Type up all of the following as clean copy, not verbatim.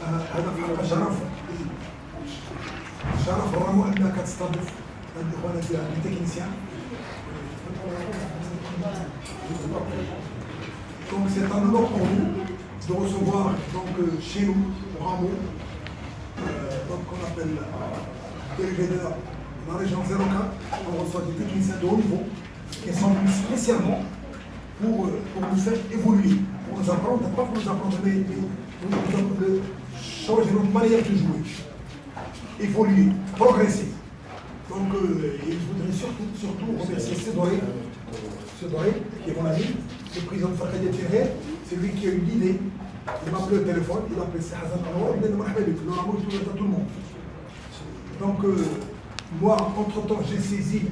هذا في حق شرف رغم انك تستضيف الاخوان التكنيسيان. Donc c'est un honneur pour nous de recevoir donc chez nous au Rameau, donc qu'on appelle délégué de la région 04. On reçoit des techniciens de haut niveau qui sont venus spécialement pour nous faire évoluer, pour nous apprendre, pas pour nous apprendre, mais pour nous changer notre manière de jouer, évoluer, progresser. Donc je voudrais surtout remercier Cédoré, qui est mon ami, le président de Fakhadia Thierry, c'est lui qui a eu l'idée. Il m'a appelé au téléphone, il a appelé Hazan Anwar, il m'a dit le Rameau est ouvert à tout le monde. Donc moi, entre-temps, j'ai saisi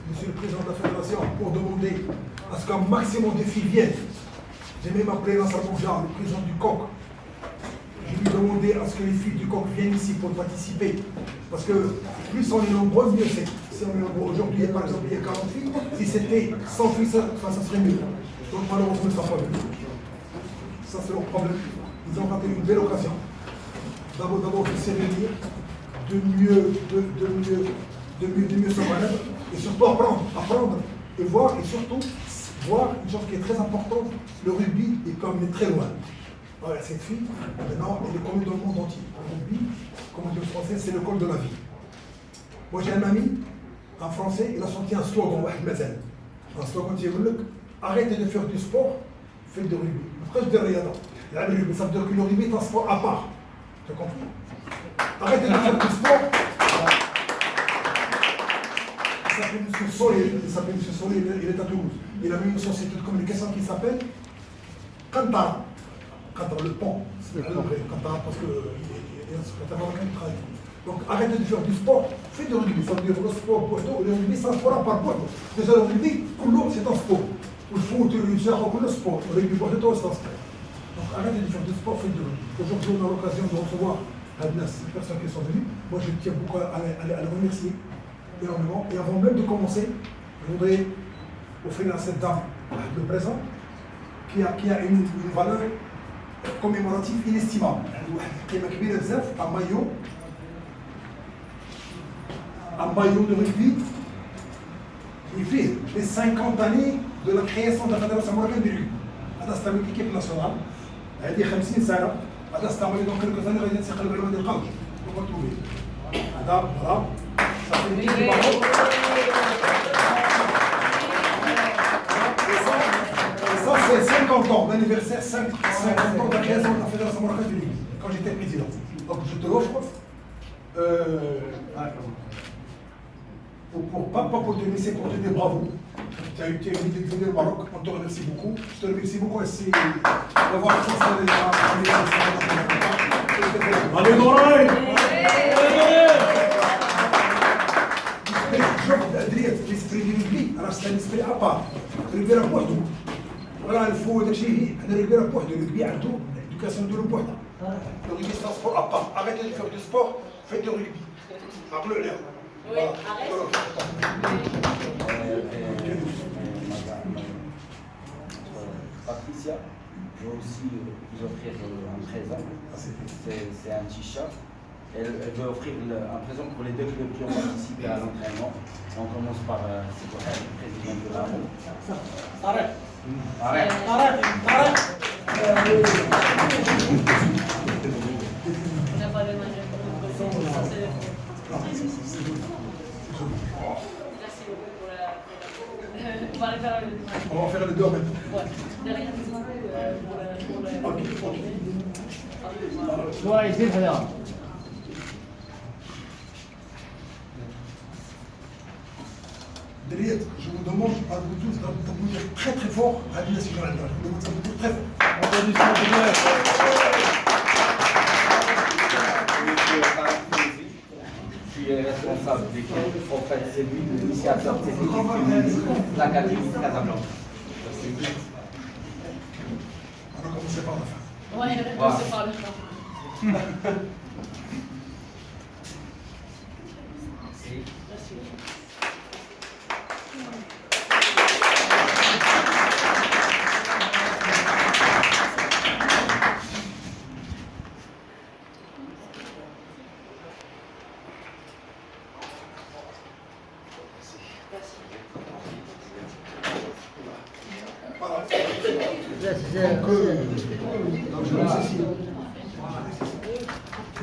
Monsieur le Président de la Fédération pour demander à ce qu'un maximum de filles viennent. J'ai même appelé Nasser Bourja, le président du COC. Je lui ai demandé à ce que les filles du COC viennent ici pour participer. Parce que plus on est nombreux, mieux c'est. Si on est nombreux aujourd'hui, par exemple, il y a 40 filles. Si c'était 100 filles, ça serait mieux. Donc malheureusement, ça ne sera pas mieux. Ça, c'est leur problème. Ils ont raté une belle occasion. D'abord de se réunir, de mieux se connaître, et surtout apprendre et voir, et surtout voir une chose qui est très importante, le rugby est comme il est très loin. Voilà, cette fille, maintenant, elle est connue dans le monde entier. Le rugby, comme on dit en français, c'est l'école de la vie. Moi j'ai un ami, un français, il a sorti un slogan, un slogan qui dit arrêtez de faire du sport, faites du rugby. Après je dis rien, ça veut dire que le rugby est un sport à part. Tu as compris? Arrêtez de faire du sport. Il s'appelle M. Solé, il est à Toulouse. Il a mis une société de communication qui s'appelle Kantara. Kantara, le pont. C'est le vrai Kantara parce qu'il y a un secrétaire marocain qui travaille. Donc arrêtez de faire du sport, faites du rugby. Ça veut dire le sport pour le rugby, c'est un sport à part. Déjà le rugby, c'est un sport. Le foot, le sport, le rugby, c'est un sport. Donc arrêtez de faire du sport, faites du rugby. Aujourd'hui, on a l'occasion de recevoir les personnes qui sont venues. Moi, je tiens beaucoup à les remercier énormément. Et avant même de commencer, je voudrais offrir à cette dame le présent qui a une valeur commémorative inestimable. Un maillot de rugby. Il fait les 50 années de la création de la Fédération marocaine de rugby. C'est une équipe nationale. هذه 50 سنة. هذا استعمل dans quelques années غادي ينتقل للعلوم ديال القوس. On va trouver. هذا voilà. Ça fait une équipe du Maroc. Et ça c'est 50 ans d'anniversaire, 50 ans de la création de la Fédération marocaine de rugby. Quand j'étais président. Donc je te l'offre. Pas pour te laisser, pour te dire bravo. Tu as eu l'idée de venir au Maroc, on te remercie beaucoup. Je te remercie beaucoup aussi d'avoir transféré Allez, Noraï! l'esprit du rugby, c'est un esprit à part. Le rugby à بوحدو. Voilà, il faut داكشي حنا الرugby à بوحدو، le rugby عنده l'éducation ديالو بوحدها. Le rugby c'est un sport à part. Arrêtez de faire du sport, faites du rugby. عقلوا عليها. Oui, Patricia, je vais aussi vous offrir un présent. C'est un t-shirt. Elle veut offrir un présent pour les deux clubs qui ont participé à l'entraînement. On commence par le président de la Rameau. Arrête! Arrête! on n'a pas le même on va les faire le On va faire les deux en même temps. ouais. Derrière Noraï, c'est bien. Derrière, je vous demande à vous tous d'applaudir très très fort à l'Union Générale. Je vous demande d'applaudir très fort. Je suis responsable d'équipe. En fait, c'est lui l'initiateur de cette équipe féminine, l'Académie de Casablanca. On va commencer par la fin. ouais, Voilà. c'est pas le temps. Merci.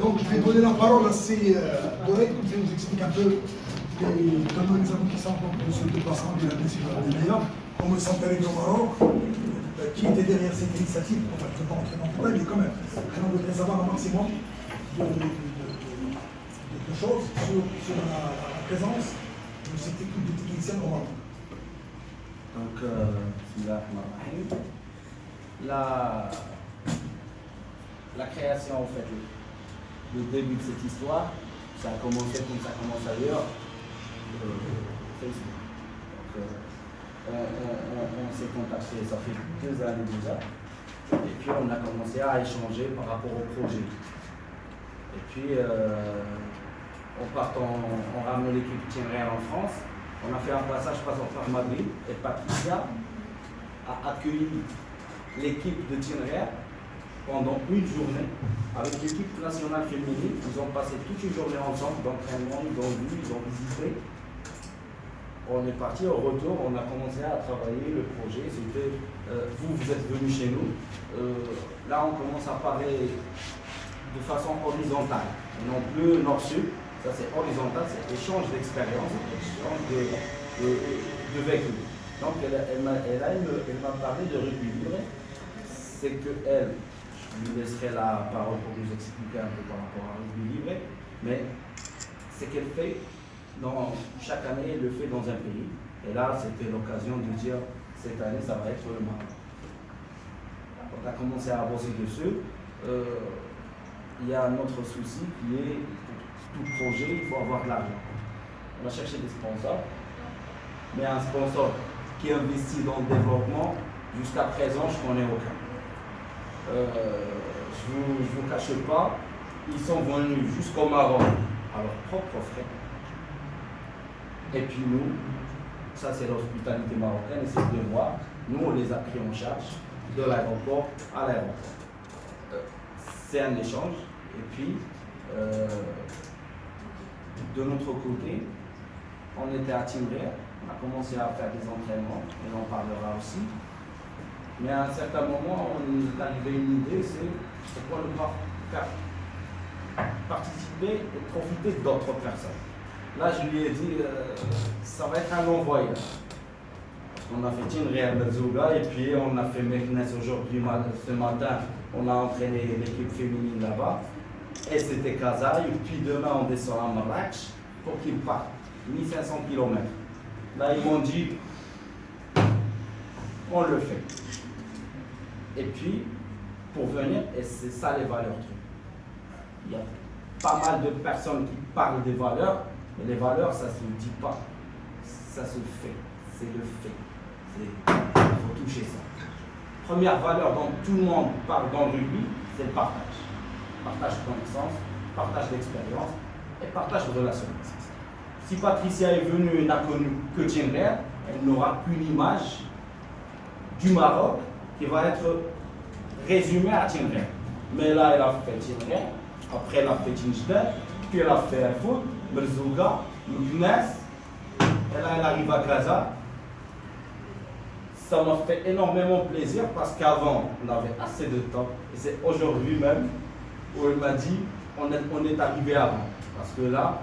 Donc je vais donner la parole à ces collègues, comme ça ils nous expliquent un peu comment les aboutissants de ce déplacement de la décision des meilleurs, comment ils sont arrivés au Maroc, qui était derrière cette initiative. Enfin, je ne vais pas rentrer dans le détail, mais quand même, on voudrait savoir un maximum de choses sur la présence de cette équipe de techniciens au Maroc. Donc, la création, en fait, le début de cette histoire, ça a commencé comme ça commence ailleurs, Facebook. Donc, on s'est contacté, ça fait 2 années déjà, et puis on a commencé à échanger par rapport au projet. Et puis, on ramenait l'équipe Team Real en France. On a fait un passage passant par Madrid et Patricia a accueilli l'équipe de Team Real pendant une journée avec l'équipe nationale féminine. Ils ont passé toute une journée ensemble d'entraînement, ils ont vu, ils ont visité. On est parti au retour, on a commencé à travailler le projet. C'était vous êtes venus chez nous. Là, on commence à parler de façon horizontale, non plus nord-sud. Ça, c'est horizontal, c'est échange d'expérience, échange de vécu. Donc, elle m'a parlé de rugby libre. C'est qu'elle, je lui laisserai la parole pour nous expliquer un peu par rapport à rugby libre, mais c'est qu'elle fait, chaque année, elle le fait dans un pays. Et là, c'était l'occasion de dire, cette année, ça va être le Maroc. On a commencé à bosser dessus. Il y a un autre souci qui est, pour tout projet, il faut avoir de l'argent. On a cherché des sponsors, mais un sponsor qui investit dans le développement, jusqu'à présent, je ne connais aucun. Je ne vous cache pas, ils sont venus jusqu'au Maroc à leurs propres frais. Et puis nous, ça c'est l'hospitalité marocaine, et c'est le devoir. Nous, on les a pris en charge de l'aéroport à l'aéroport. C'est un échange, et puis de notre côté, on était à Team Real, on a commencé à faire des entraînements, et on en parlera aussi. Mais à un certain moment, on est arrivé à une idée, c'est pourquoi ne pas faire participer et profiter d'autres personnes. Là, je lui ai dit, ça va être un long voyage. On a fait Team Real Merzouga, et puis on a fait Meknes aujourd'hui, ce matin, on a entraîné l'équipe féminine là-bas. Et c'était Kazaï, puis demain on descend à Marrakech pour qu'ils partent, 1500 km. Là, ils m'ont dit, on le fait. Et puis, pour venir, et c'est ça les valeurs. Il y a pas mal de personnes qui parlent des valeurs, mais les valeurs, ça ne se dit pas, ça se fait, c'est le fait. Il faut toucher ça. Première valeur dont tout le monde parle dans le rugby, c'est le partage. Partage de connaissances, partage d'expérience et partage de relations. Si Patricia est venue et n'a connu que Team Real, elle n'aura qu'une image du Maroc qui va être résumée à Team Real. Mais là, elle a fait Team Real, après elle a fait Team Jder, puis elle a fait un foot, Merzouga, Meknes, et là elle arrive à Gaza. Ça m'a fait énormément plaisir parce qu'avant, on avait assez de temps, et c'est aujourd'hui même où elle m'a dit on est arrivé avant. Parce que là,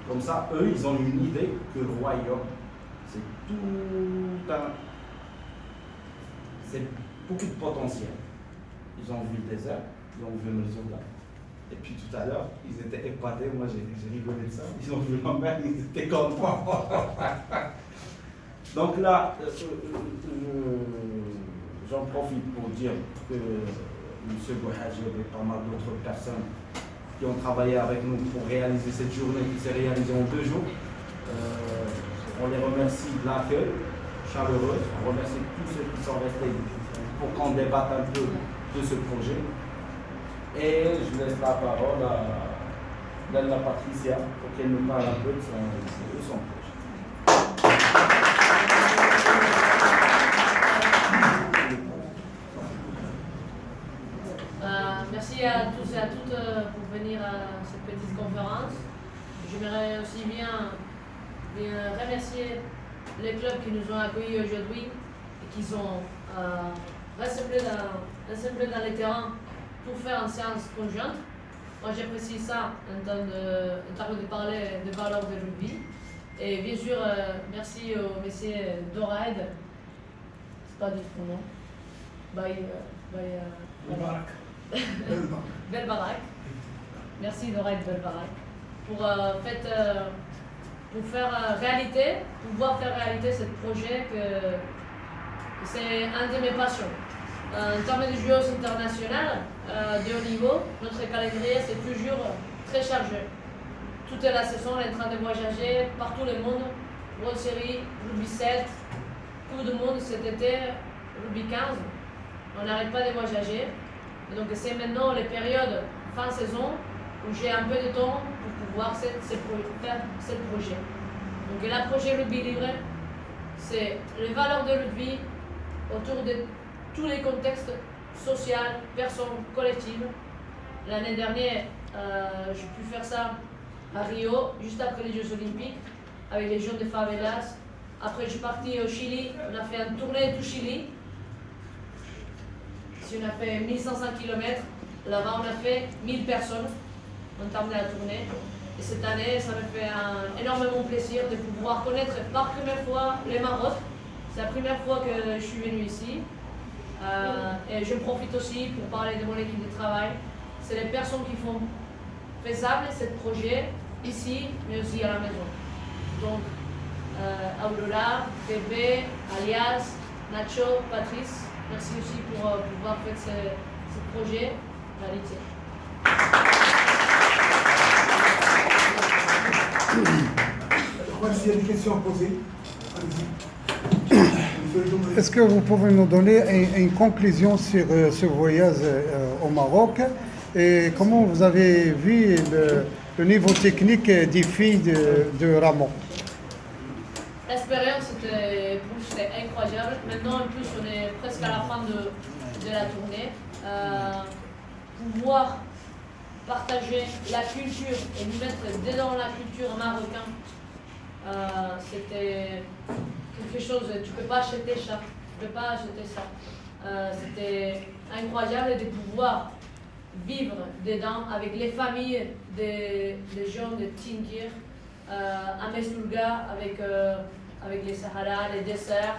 comme ça, eux, ils ont une idée que le royaume, c'est tout un. C'est beaucoup de potentiel. Ils ont vu le désert, ils ont vu Merzouga. Et puis tout à l'heure, ils étaient épatés, moi j'ai rigolé de ça. Ils ont vu la mer, ils étaient contents. Donc là, j'en profite pour dire que M. Bouhadji et pas mal d'autres personnes qui ont travaillé avec nous pour réaliser cette journée qui s'est réalisée en 2 jours. On les remercie de l'accueil chaleureux, on remercie tous ceux qui sont restés pour qu'on débatte un peu de ce projet. Et je laisse la parole à Lalla Patricia pour qu'elle nous parle un peu de son projet. Merci à tous et à toutes pour venir à cette petite conférence. J'aimerais aussi bien remercier les clubs qui nous ont accueillis aujourd'hui et qui sont rassembler dans les terrains pour faire une séance conjointe. Moi j'apprécie ça en termes de parler de valeurs de rugby. Et bien sûr, merci au monsieur Doraid, c'est pas du tout non, Belbarak. Merci Doraid Belbarak pour faire réalité, pouvoir faire réalité ce projet que c'est un de mes passions. En termes de joueuses internationales de haut niveau, notre calendrier c'est toujours très chargé. Toute la saison, on est en train de voyager partout le monde, World Series, Rugby 7, Coupe du Monde cet été, Rugby 15. On n'arrête pas de voyager. Et donc c'est maintenant les périodes fin saison où j'ai un peu de temps pour pouvoir faire ce projet. Donc le projet Rugby Libre, c'est les valeurs de rugby autour de tous les contextes sociaux, personnes, collectives. L'année dernière, j'ai pu faire ça à Rio, juste après les Jeux Olympiques, avec les jeunes de favelas. Après, je suis partie au Chili, on a fait une tournée du Chili. Si on a fait 1500 km, là-bas on a fait 1000 personnes en termes de la tournée. Et cette année, ça me fait énormément plaisir de pouvoir connaître par première fois le Maroc. C'est la première fois que je suis venue ici. Et je profite aussi pour parler de mon équipe de travail. C'est les personnes qui font faisable ce projet ici, mais aussi à la maison. Donc, Aurora, Pepe, Alias, Nacho, Patrice, merci aussi pour pouvoir faire ce projet réalité. S'il y a des questions à poser, allez-y. Est-ce que vous pouvez nous donner une conclusion sur ce voyage au Maroc et comment vous avez vu le niveau technique des filles de Ramon? L'expérience c'était incroyable. Maintenant, en plus, on est presque à la fin de la tournée. Pouvoir partager la culture et nous mettre dedans la culture marocaine, c'était quelque chose, tu ne peux pas acheter ça. C'était incroyable de pouvoir vivre dedans avec les familles des gens de Tingir, à Mesoulga, avec les Sahara, les desserts,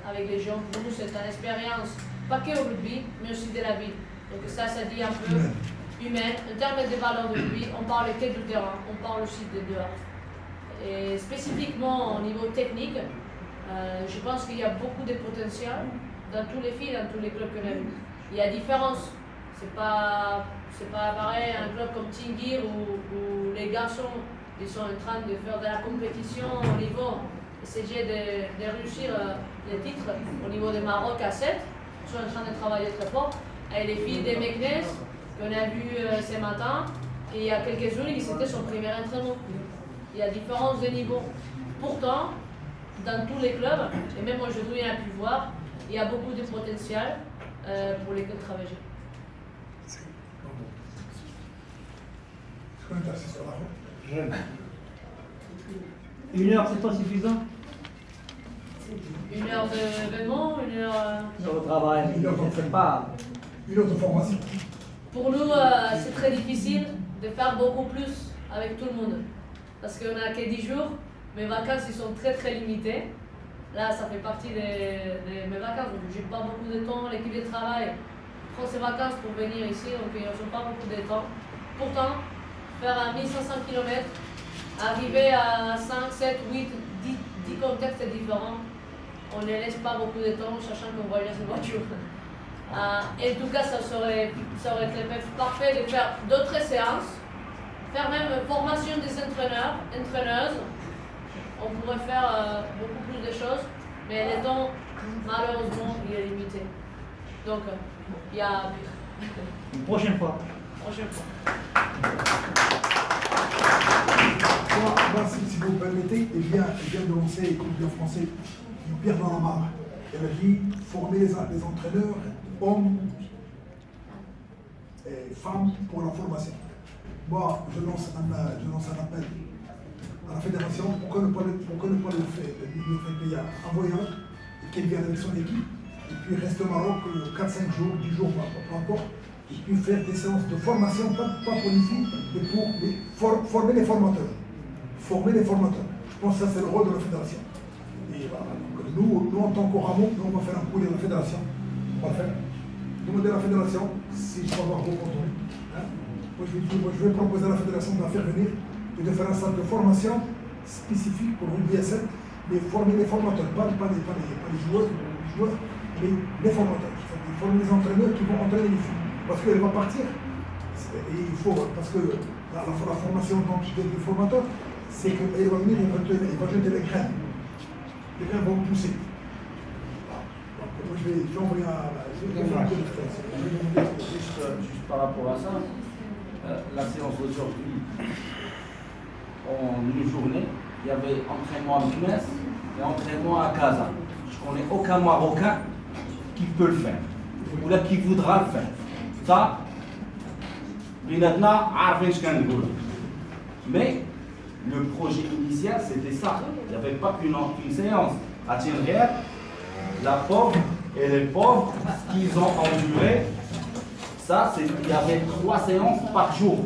avec les gens. Pour nous, c'est une expérience, pas que au rugby, mais aussi de la vie. Donc ça dit un peu humaine. En termes de valeurs de rugby, on parle que du terrain, on parle aussi de dehors. Et spécifiquement au niveau technique, je pense qu'il y a beaucoup de potentiel dans tous les filles, dans tous les clubs qu'on a vus. Il y a différence. C'est pas pareil un club comme Tingir où les garçons ils sont en train de faire de la compétition au niveau, essayer de réussir les titres au niveau de Maroc à 7. Ils sont en train de travailler très fort. Et les filles des Meknes qu'on a vues ce matin, et il y a quelques jours, c'était son premier entraînement. Il y a différence de niveau. Pourtant, dans tous les clubs, et même aujourd'hui on a pu voir, il y a beaucoup de potentiel pour les clubs travailler. Jeune. 1 heure, c'est pas suffisant? 1 heure d'événement, 1 heure... Sur le travail, c'est pas... Une autre formation. Pour nous, c'est très difficile de faire beaucoup plus avec tout le monde. Parce qu'on n'a que 10 jours, mes vacances ils sont très limitées. Là, ça fait partie de mes vacances, donc j'ai pas beaucoup de temps. L'équipe de travail prend ses vacances pour venir ici, donc ils n'ont pas beaucoup de temps. Pourtant, faire un 1500 km, arriver à 5, 7, 8, 10 contextes différents, on ne laisse pas beaucoup de temps, sachant qu'on voyage en voiture. Et en tout cas, ça aurait été parfait de faire d'autres séances, faire même formation des entraîneurs, entraîneuses. On pourrait faire beaucoup plus de choses, mais le temps, malheureusement, il est limité. Donc, il y a pire. Une prochaine fois. Prochaine fois. Moi, si vous me permettez, il vient de lancer, comme dit en français, une pierre dans la mare. Elle a dit former les entraîneurs, hommes et femmes pour la formation. Moi, je lance un appel à la fédération, pourquoi ne pas le faire payer un voyage et qu'elle vienne avec son équipe et puis rester au Maroc 4-5 jours, 10 jours, peu importe, et puis faire des séances de formation, pas pour les filles, mais pour former les formateurs. Former les formateurs. Je pense que ça c'est le rôle de la fédération. Et voilà, donc nous en tant qu'Oramo, nous on va faire un courrier de la fédération. On va le faire. Demander à la fédération si je peux avoir vos contenus. Hein. Moi je vais proposer à la fédération de la faire venir et de faire un centre de formation spécifique pour rugby à 7, mais former les formateurs, pas les joueurs, mais les formateurs. C'est-à-dire former les entraîneurs qui vont entraîner les filles. Parce qu'elle va partir. Et il faut, parce que la formation du formateur, c'est qu'il va venir, il va jeter les graines. Les graines vont pousser. Donc, moi, je vais envoyer Juste par rapport à ça, la séance d'aujourd'hui, en une journée, il y avait entraînement à Metz et entraînement à Casa. Je ne connais aucun Marocain qui peut le faire, ou là qui voudra le faire. Ça, mais le projet initial c'était ça. Il n'y avait pas qu'une séance. À Tienrière, la pauvre et les pauvres, ce qu'ils ont enduré, ça, il y avait 3 séances par jour.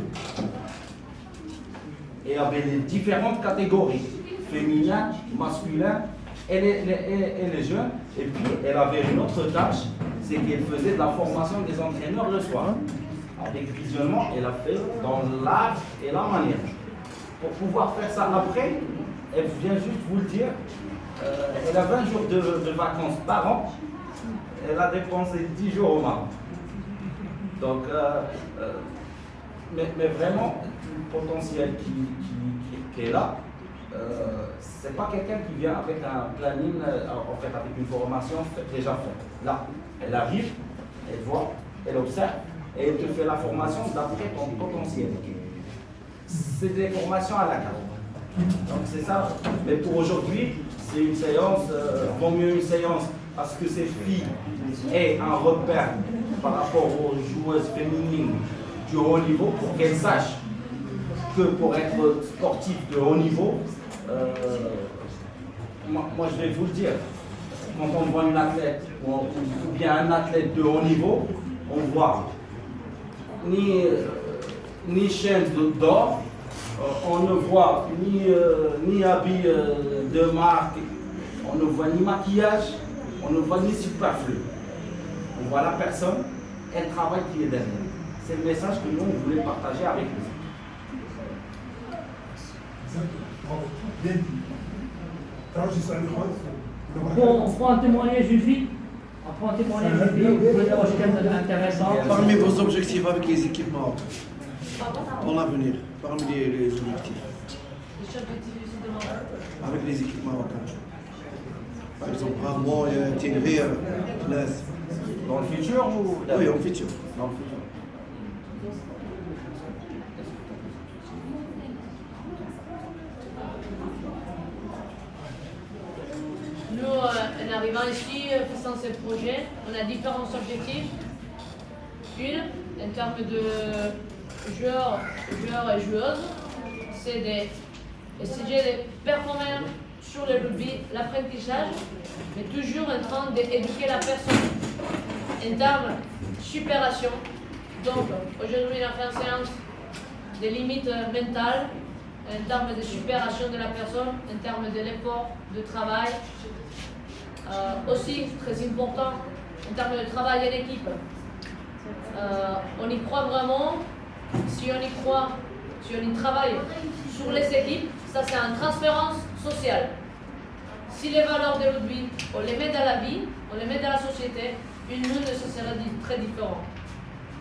Et il y avait les différentes catégories, féminin, masculin et les jeunes. Et puis, elle avait une autre tâche, c'est qu'elle faisait de la formation des entraîneurs le soir. Avec visionnement, elle a fait dans l'art et la manière. Pour pouvoir faire ça après, elle vient juste vous le dire, elle a 20 jours de vacances par an, elle a dépensé 10 jours au Maroc. Donc, mais vraiment, le potentiel qui est là, c'est pas quelqu'un qui vient avec un planning, en fait, avec une formation déjà faite. Là, elle arrive, elle voit, elle observe, et elle te fait la formation d'après ton potentiel. C'est des formations à la carte. Donc c'est ça. Mais pour aujourd'hui, c'est une séance, vaut mieux une séance parce que ces filles aient un repère par rapport aux joueuses féminines du haut niveau pour qu'elles sachent que pour être sportif de haut niveau, moi je vais vous le dire, quand on voit une athlète ou bien un athlète de haut niveau, on voit ni chaîne d'or, on ne voit ni habits de marque, on ne voit ni maquillage, on ne voit ni superflu. On voit la personne et le travail qui est derrière. C'est le message que nous on voulait partager avec vous. Bien dit. Bon, on prend un témoignage d'une fille. On prend un témoignage d'une fille. Vous voulez avoir quelqu'un d'intéressant. Parmi vos objectifs avec les équipes marocaines pour l'avenir, parmi les objectifs avec les équipes marocaines. Par exemple, Ramon, Tenerife, Metz. Dans le futur ou Oui, en futur. Dans le futur. Nous, en arrivant ici, faisant ce projet, on a différents objectifs. Une, en termes de joueurs et joueuses, c'est d'essayer de performer sur le rugby, l'apprentissage, mais toujours en train d'éduquer la personne en termes de supération. Donc, aujourd'hui, on a fait une séance des limites mentales, en termes de supération de la personne, en termes de l'effort, de travail. Aussi, très important, en termes de travail en équipe. On y croit vraiment. Si on y croit, si on y travaille sur les équipes, ça c'est une transférence sociale. Si les valeurs de rugby, on les met dans la vie, on les met dans la société, une monde ça sera très différent.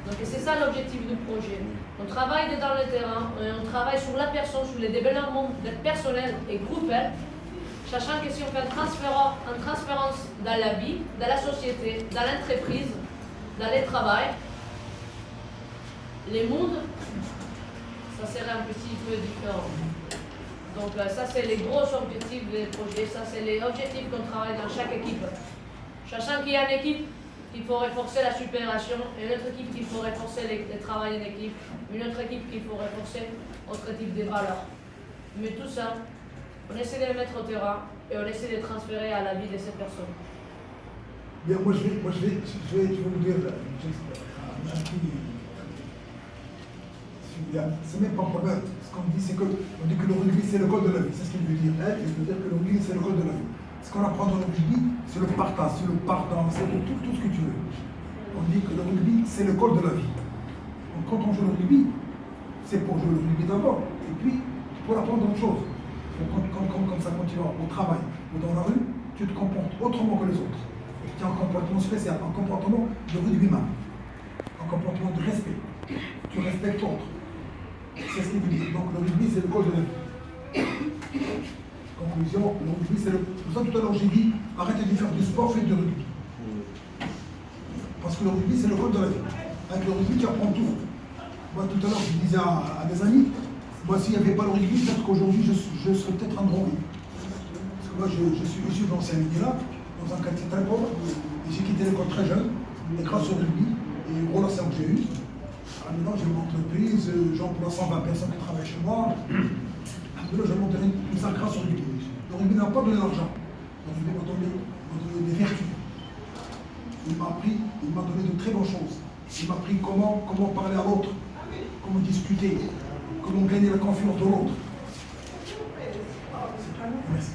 Donc c'est ça l'objectif du projet. On travaille dans le terrain, on travaille sur la personne, sur le développement personnel et groupel, sachant que si on fait une transférence dans la vie, dans la société, dans l'entreprise, dans le travail, les mondes, ça serait un petit peu différent. Donc ça c'est les gros objectifs des projets, ça c'est les objectifs qu'on travaille dans chaque équipe. Sachant qu'il y a une équipe qu'il faut renforcer la supération, une autre équipe qu'il faut renforcer le travail en équipe, une autre équipe qu'il faut renforcer autre type de valeurs. Mais tout ça, on essaie de le mettre au terrain et on essaie de le transférer à la vie de ces personnes. Bien, moi je vais vous dire un petit. C'est même pas un problème. Ce qu'on dit, c'est que on dit que le rugby c'est le code de la vie. C'est ce qu'il veut dire. Il veut dire que le rugby c'est le code de la vie. Ce qu'on apprend dans le rugby, c'est le partage, c'est le pardon, c'est tout ce que tu veux. On dit que le rugby c'est le code de la vie. Donc quand on joue le rugby, c'est pour jouer le rugby d'abord. Et puis pour apprendre autre chose. Donc, comme ça, quand tu vas au travail ou dans la rue, tu te comportes autrement que les autres. Et tu as un comportement spécial, un comportement de rugbyman, un comportement de respect. Tu respectes l'autre. C'est ce qu'il veut dire. Donc le rugby, c'est le code de la vie. Conclusion, le rugby, c'est le... Pour ça, tout à l'heure, j'ai dit, arrêtez de faire du sport, faites du rugby. Parce que le rugby, c'est le code de la vie. Avec le rugby, tu apprends tout. Moi, tout à l'heure, je disais à des amis, moi, s'il n'y avait pas le rugby, peut-être qu'aujourd'hui, je serais peut-être un drogué. Parce que moi, je suis issu de l'ancien Midi-là, dans un quartier très pauvre, et j'ai quitté l'école très jeune, et grâce au rugby, et aux relations que j'ai eues, maintenant, j'ai une entreprise, j'emploie 120 personnes qui travaillent chez moi. Là, j'ai monté tout ça grâce au rugby. Le rugby n'a pas donné l'argent. Le rugby m'a donné des vertus. Il m'a donné de très bonnes choses. Il m'a appris comment parler à l'autre, comment discuter, comment gagner la confiance de l'autre. Merci.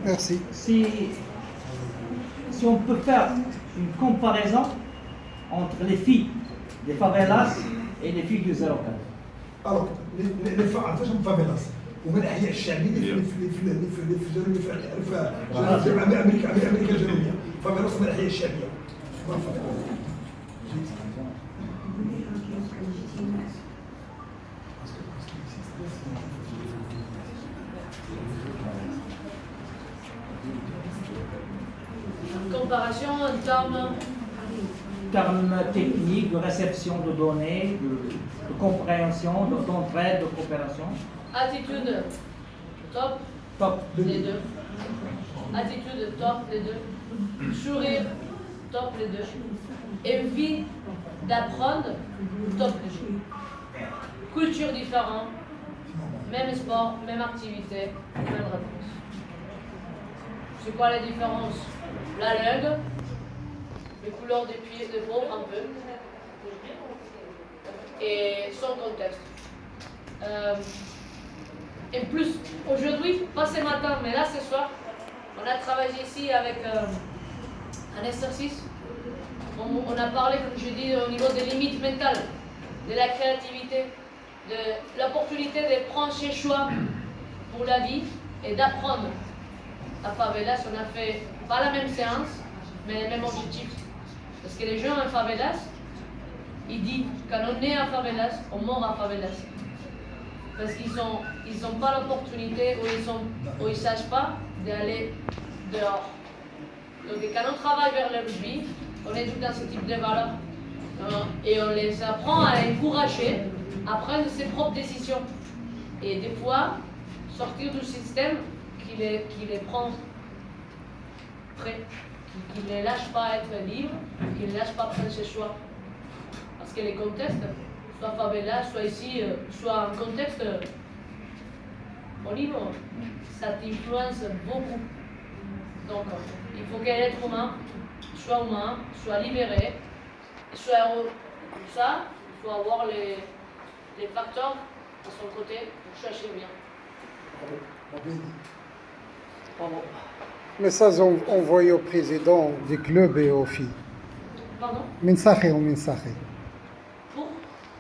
Merci. Merci. Si on peut faire une comparaison entre les filles des favelas et les filles du 04. Alors, les favelas, ومن الأحياء الشعبية في أمريكا الجنوبية، فافيلاس من الأحياء الشعبية. Comparaison en termes techniques de réception de données, de compréhension, d'entraide, de coopération. attitude top, Top. les deux. Attitude top, les deux. Sourire top, les deux. Envie d'apprendre top, les deux. Culture différente, même sport, même activité, même réponse. C'est quoi la différence? La langue, les couleurs des pieds, des peaux, un peu, et son contexte. Et plus, aujourd'hui, pas ce matin, mais là ce soir, on a travaillé ici avec un exercice. On a parlé, comme je dis, au niveau des limites mentales, de la créativité, de l'opportunité de prendre ses choix pour la vie et d'apprendre. À favelas, on a fait pas la même séance, mais le même objectif. Parce que les gens en favelas, ils disent quand on est en favelas, on meurt en favelas. Parce qu'ils n'ont pas l'opportunité ou ils ne savent pas d'aller dehors. Donc quand on travaille vers le rugby, on est tout dans ce type de valeurs. Et on les apprend à encourager à prendre ses propres décisions. Et des fois, sortir du système qui les prend prêts, qui ne les lâche pas être libres, qui ne les lâche pas prendre ses choix. Parce que les contextes, soit favela, soit ici, soit un contexte au niveau, ça t'influence beaucoup. Donc, il faut que l'être humain, soit libéré, soit heureux. Pour ça, il faut avoir les facteurs à son côté pour chercher bien. Bravo. Message envoyé au président du club et aux filles. Pardon? Mensaje ou mensaje.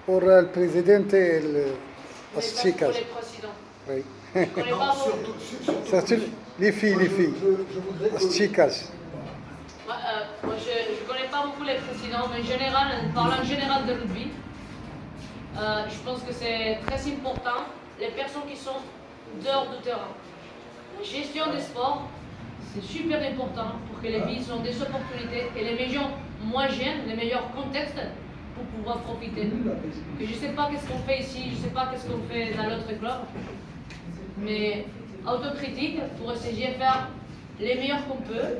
Pour le président et les chicas. Pour les présidents. Oui. Je ne connais pas beaucoup. Surtout les filles. Les chicas. Moi, je ne connais pas beaucoup les présidents, mais parlant en général de rugby, je pense que c'est très important, les personnes qui sont dehors du terrain. La gestion des sports, c'est super important pour que les filles aient des opportunités et les meilleurs moyens, les meilleurs contextes pour pouvoir profiter. Que je ne sais pas qu'est-ce qu'on fait ici, je ne sais pas qu'est-ce qu'on fait dans l'autre club, mais autocritique pour essayer de faire les meilleurs qu'on peut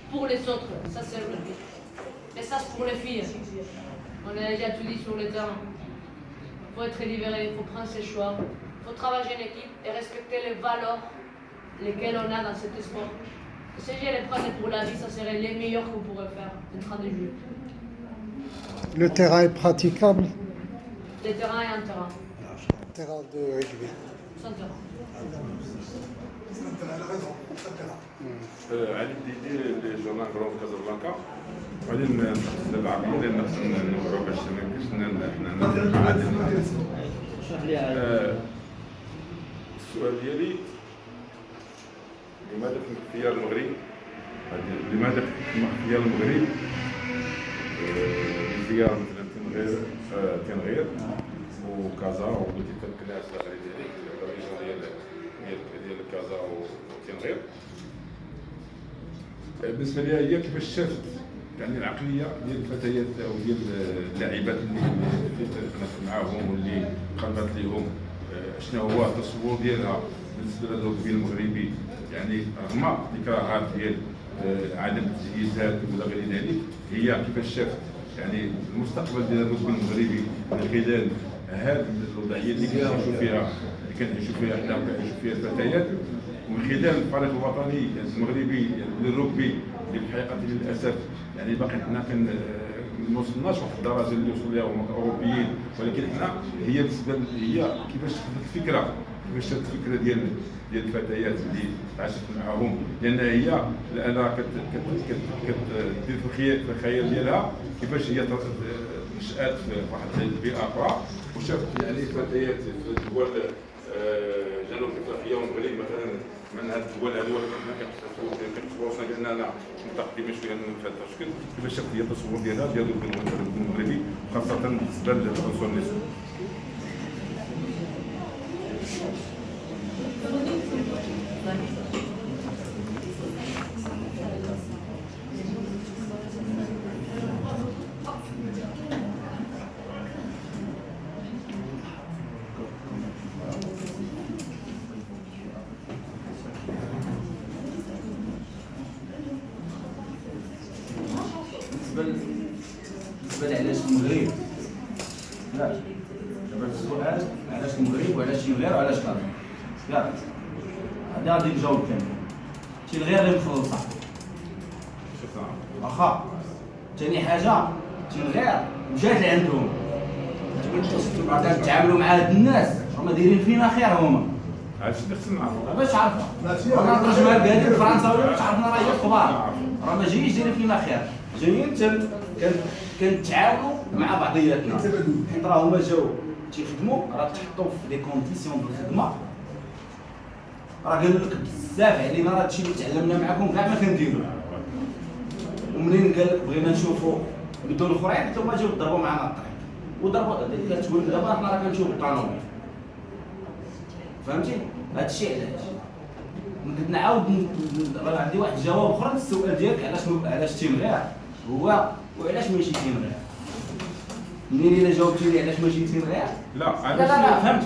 pour les autres. Ça, c'est le rugby. Mais ça, c'est pour les filles. On a déjà tout dit sur le terrain. Il faut être libéré, il faut prendre ses choix, il faut travailler en équipe et respecter les valeurs lesquelles on a dans cet sport. Si j'ai les prendre pour la vie, ça serait les meilleurs qu'on pourrait faire en train de jouer. Le terrain est praticable? Le terrain est un terrain. Terrain de rugby. C'est un terrain. Elle a raison, c'est terrain. علي ديدي لي جورنال كروم كازابلانكا غادي نخدم العقليه ديال نوعو باش حنا عادي. اشرح لي على السؤال ديالي لماذا تم اختيار المغرب لماذا تم اختيار المغرب لزيارة مثلا تنغير وكازا وقلتي تنكناس الاخرين ديالك الريجون ديال كازا وتنغير. بالنسبه لي هي كيفاش شافت يعني العقليه ديال الفتيات او ديال اللاعبات اللي تناقشت معاهم واللي قربت لهم شنو هو التصور ديالها بالنسبه للرugby المغربي، يعني رغم الاكراهات ديال عدم التجهيزات ولا غير ذلك، هي كيفاش شافت يعني المستقبل ديال الرugby المغربي من خلال هذه الوضعيه اللي كنعيشوا فيها حنا كنعيشوا فيها الفتيات، ومن خلال الفريق الوطني المغربي للرugby اللي بحقيقه للاسف يعني باقي حنا ما وصلناش واحد الدرجه اللي وصلوا لها هما الاوروبيين، ولكن حنا هي بالنسبه هي كيفاش شافت الفكره ديال الفتيات اللي عاشت معاهم، لان هي انا كدير في الخيال ديالها كيفاش هي نشات في واحد البيئه اخرى وشافت يعني الفتيات في الدول جنوب افريقيا والمغرب مثلا من هذه الدول هذو اللي كنتصوروا باننا متقدمين شويه من هذا التشكيل، كيفاش شافت هي التصور ديالها ديال المغربي خاصه بالنسبه للعنصر النسوي. بالنسبه لعلاش المغرب؟ لا دابا السؤال علاش المغرب وعلاش تنغير وعلاش كازا؟ ياك هذا غادي نجاوب كامل. تنغير اللي مخلصه واخا. ثاني حاجه تنغير مشات لعندهم كنتعاملوا مع هاد الناس هما دايرين فينا خير هما. هادشي اللي خصنا نعرفو. باش عارفه انا الترجمه هذه الفرنساوي باش عرفنا راه هي الكبار راه ما جايينش دايرين فينا خير، جايين كنتعاونوا مع بعضياتنا، حيت راه هما جاو تيخدموا راه تحطوا في لي كونديسيون ديال الخدمه، راه قالوا لك بزاف علينا راه هادشي اللي تعلمنا معاكم كاع ما كنديروا، ومنين قال لك بغينا نشوفوا بدون الاخرين حتى هما جاو ضربوا معنا الطريق وضربوا كتقول دابا حنا راه كنشوفوا الطوموبيل، فهمتي؟ هادشي علاش نقدر نعاود راه عندي واحد الجواب اخر للسؤال ديالك علاش تينغير هو وعلاش ماشي تينغير. منين الا جاوبتي لي علاش ماشي تينغير لا فهمت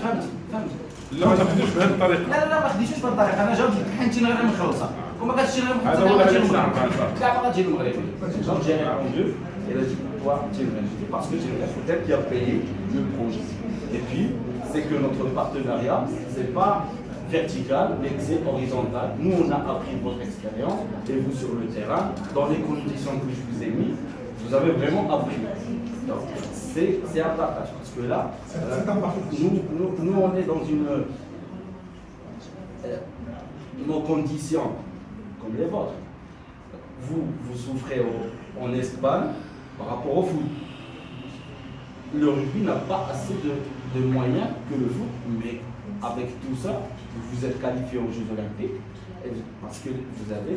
لا ما تاخذوش بهذه الطريقه. لا ما خديتوش بهذه الطريقه، انا جاوبت لك حيت تينغير مخلصه وما كانتش تينغير مخلصه. هذا هو اللي غادي كاع ما غادي المغربي دونك جي répondu et là toi تينغير parce que تينغير c'est elle qui a payé le projet et puis c'est que notre partenariat c'est pas vertical mais que c'est horizontal. Nous on a appris votre expérience et vous sur le terrain dans les conditions que je vous ai mis vous avez vraiment appris. Donc c'est un partage parce que là nous on est dans une nos conditions comme les vôtres. Vous souffrez en Espagne par rapport au foot. Le rugby n'a pas assez de moyens que le foot, mais avec tout ça, vous êtes qualifié aux Jeux Olympiques parce que vous avez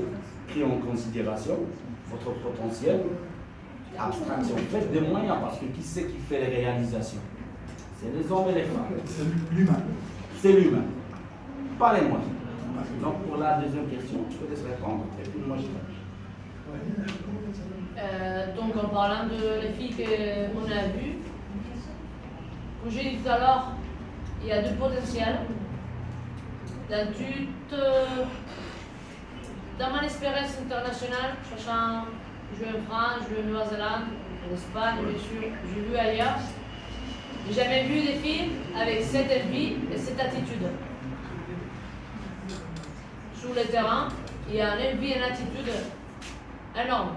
pris en considération votre potentiel. Abstraction, faites des moyens parce que qui c'est qui fait les réalisations? C'est les hommes et les femmes. C'est l'humain. C'est l'humain, pas les moyens. Donc pour la deuxième question, je te laisse répondre et puis moi je vais. Donc en parlant de les filles qu'on a vues, comme j'ai dit tout à l'heure, il y a deux potentiels. Dans mon expérience internationale, cherchant jouer en France, jouer en Nouvelle-Zélande, en Espagne, bien sûr, j'ai vu ailleurs. J'ai jamais vu des filles avec cette envie et cette attitude. Sur le terrain, il y a un envie et une attitude énorme.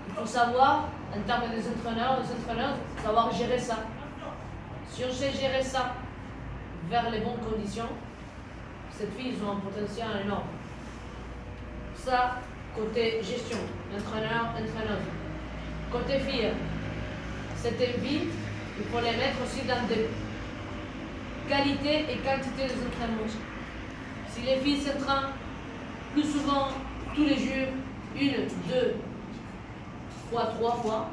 Il faut savoir, en termes des entraîneurs, savoir gérer ça. Si on sait gérer ça vers les bonnes conditions, cette fille, ils ont un potentiel énorme. Ça, côté gestion, entraîneur, entraîneuse. Côté fille, cette envie, il faut les mettre aussi dans des qualités et quantités des entraînements. Si les filles s'entraînent plus souvent, tous les jours, 1, 2 fois, 3 fois,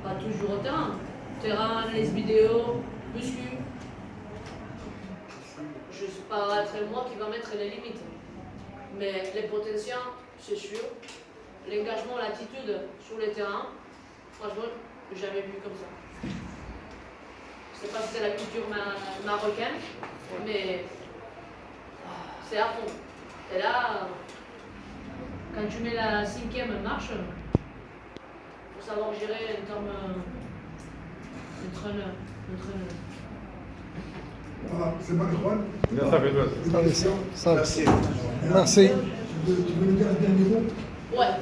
pas toujours au terrain, les vidéos, muscu. Je ne suis pas être moi qui va mettre les limites. Mais les potentiels, c'est sûr. L'engagement, l'attitude sur le terrain, franchement, je n'ai jamais vu comme ça. Je ne sais pas si c'est la culture marocaine, mais c'est à fond. Et là, quand tu mets la 5e marche, il faut savoir gérer en termes d'entraîneur. Voilà, c'est pas Juan. Ça fait deux. Merci. Merci. Tu veux nous dire un dernier mot? Ouais.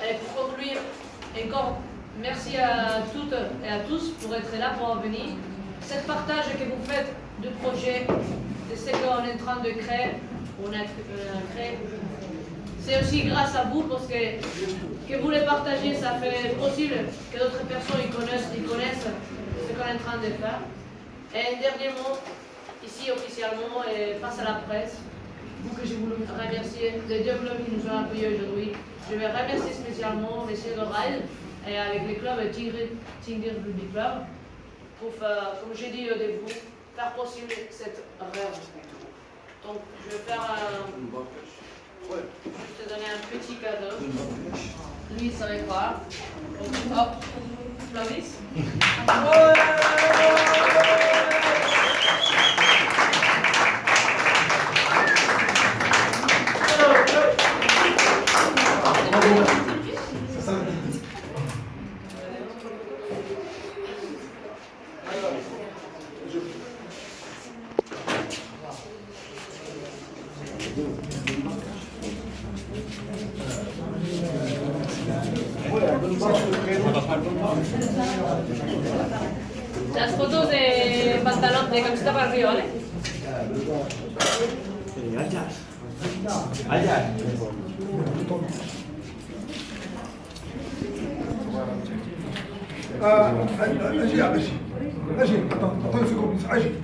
Et pour conclure, encore merci à toutes et à tous pour être là, pour venir. Ce partage que vous faites du projet, de ce qu'on est en train de créer, c'est aussi grâce à vous parce que vous les partagez, ça fait possible que d'autres personnes ils connaissent ce qu'on est en train de faire. Et un dernier mot, ici officiellement et face à la presse, vous que je voulais remercier les 2 clubs qui nous ont accueillis aujourd'hui. Je vais remercier spécialement M. Dorel et avec le club Tingir Rugby Club pour faire, comme j'ai dit au début, faire possible cette rêve. Donc je vais faire juste te donner un petit cadeau. Lui, il savait pas. Donc, hop, Flavis. C'est ça. Las fotos de pantalón, de camiseta para arriba, ¿vale? Agis, attends une seconde, agis.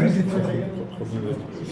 زيد